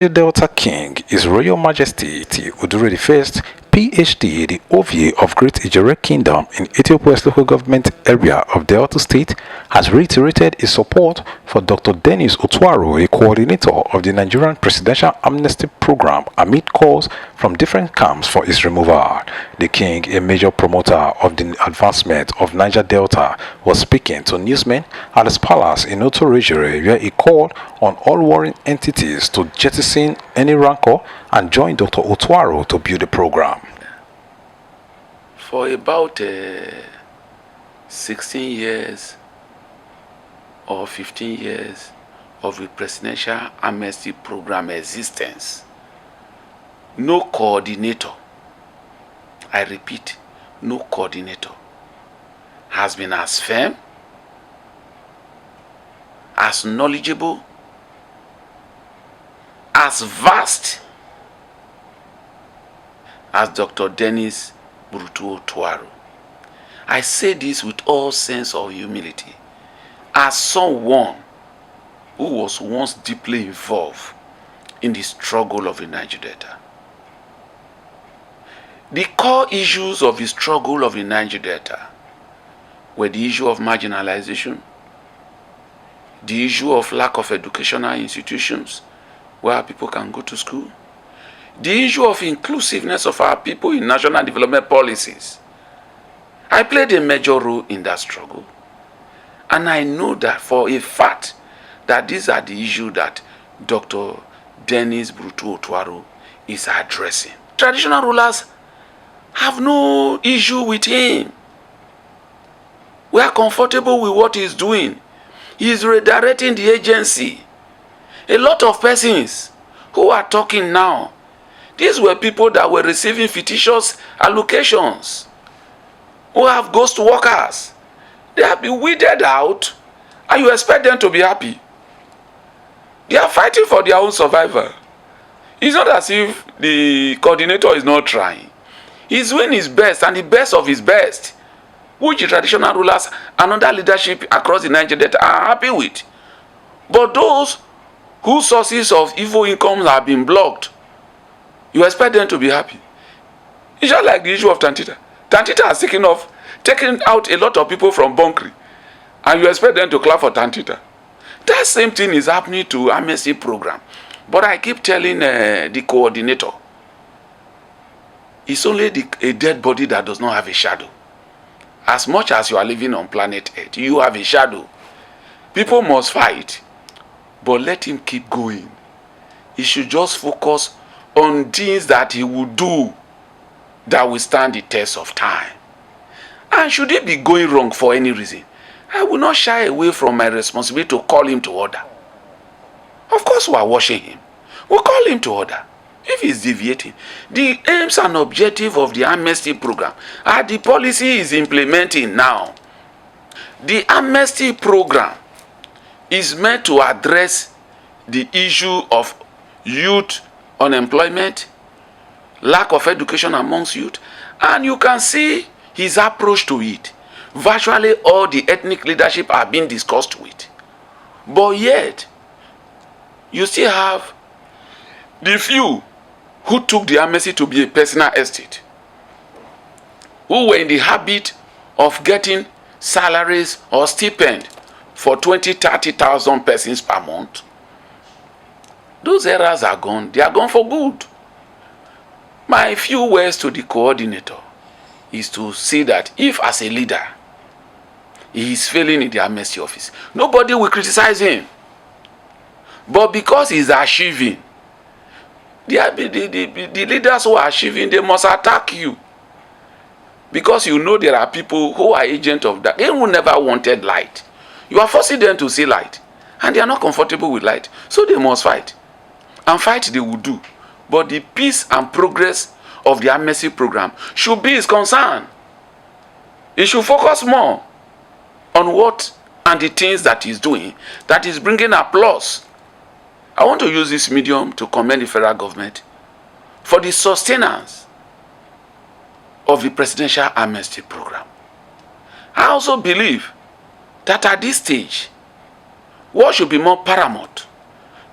Niger Delta King, His Royal Majesty Udure I, PhD, the OVA of Great Ijere Kingdom in Ethiopia's local government area of Delta State, has reiterated his support for Dr. Dennis Otuaro, a coordinator of the Nigerian Presidential Amnesty Program, amid calls from different camps for his removal. The King, a major promoter of the advancement of Niger Delta, was speaking to newsmen at his palace in Otorejere, where he called on all warring entities to jettison any rancor and join Dr. Otuaro to build the program. For about 16 years or 15 years of the Presidential Amnesty Program existence, no coordinator, I repeat, no coordinator has been as firm, as knowledgeable, as vast as Dr. Dennis Otuaro. I say this with all sense of humility, as someone who was once deeply involved in the struggle of the Niger Delta. The core issues of the struggle of the Niger Delta were the issue of marginalization, the issue of lack of educational institutions where people can go to school, the issue of inclusiveness of our people in national development policies. I played a major role in that struggle. And I know that for a fact that these are the issues that Dr. Dennis Otuaro is addressing. Traditional rulers have no issue with him. We are comfortable with what he's doing. He is redirecting the agency. A lot of persons who are talking now, these were people that were receiving fictitious allocations, who have ghost workers. They have been weeded out, and you expect them to be happy. They are fighting for their own survival. It's not as if the coordinator is not trying. He's doing his best, and the best of his best, which the traditional rulers and other leadership across the Niger Delta are happy with. But those whose sources of evil incomes have been blocked, you expect them to be happy. It's just like the issue of Tantita. Tantita has taken out a lot of people from Bonkri, and you expect them to clap for Tantita. That same thing is happening to Amnesty Program. But I keep telling the coordinator, it's only a dead body that does not have a shadow. As much as you are living on planet Earth, you have a shadow. People must fight, but let him keep going. He should just focus on things that he will do that will stand the test of time. And should it be going wrong for any reason, I will not shy away from my responsibility to call him to order. Of course we are watching him. We'll call him to order if he's deviating. The aims and objectives of the amnesty program are the policy is implementing now. The amnesty program is meant to address the issue of youth unemployment, lack of education amongst youth, and you can see his approach to it. Virtually all the ethnic leadership are being discussed with. But yet, you still have the few who took the amnesty to be a personal estate, who were in the habit of getting salaries or stipend for 20,000-30,000 persons per month. Those eras are gone. They are gone for good. My few words to the coordinator is to see that if as a leader he is failing in the amnesty office, nobody will criticize him. But because he is achieving, the leaders who are achieving, they must attack you. Because you know there are people who are agents of that. They who never wanted light. You are forcing them to see light. And they are not comfortable with light. So they must fight. And fight they will do. But the peace and progress of the amnesty program should be his concern. He should focus more on what and the things that he's doing that is bringing applause. I want to use this medium to commend the federal government for the sustenance of the Presidential Amnesty Program. I also believe that at this stage, what should be more paramount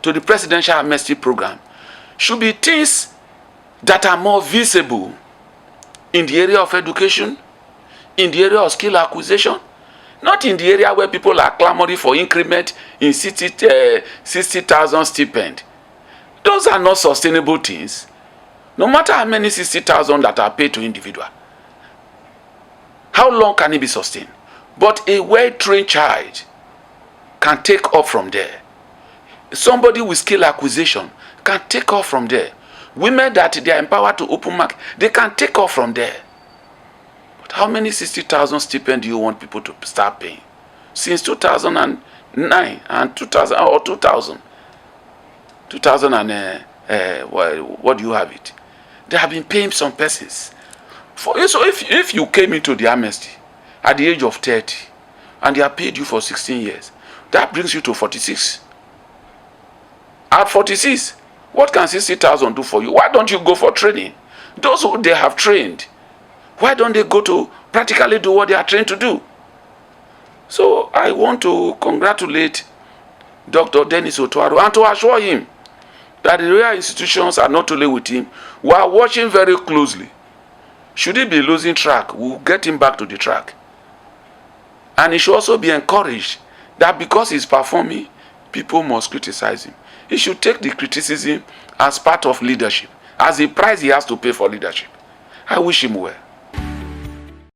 to the Presidential Amnesty Program should be things that are more visible in the area of education, in the area of skill acquisition, not in the area where people are clamoring for increment in 60,000 stipend. Those are not sustainable things. No matter how many 60,000 that are paid to individual, how long can it be sustained? But a well-trained child can take off from there. Somebody with skill acquisition can take off from there. Women that they are empowered to open market, they can take off from there. But how many 60,000 stipend do you want people to start paying? Since 2009 and 2000 or 2000 and what do you have it? They have been paying some persons. So if you came into the amnesty at the age of 30 and they have paid you for 16 years, that brings you to 46. At 46, what can 60,000 do for you? Why don't you go for training? Those who they have trained, why don't they go to practically do what they are trained to do? So I want to congratulate Dr. Dennis Otuaro and to assure him that the real institutions are not only with him, we are watching very closely. Should he be losing track, we'll get him back to the track. And he should also be encouraged that because he's performing, people must criticize him. He should take the criticism as part of leadership, as a price he has to pay for leadership. I wish him well.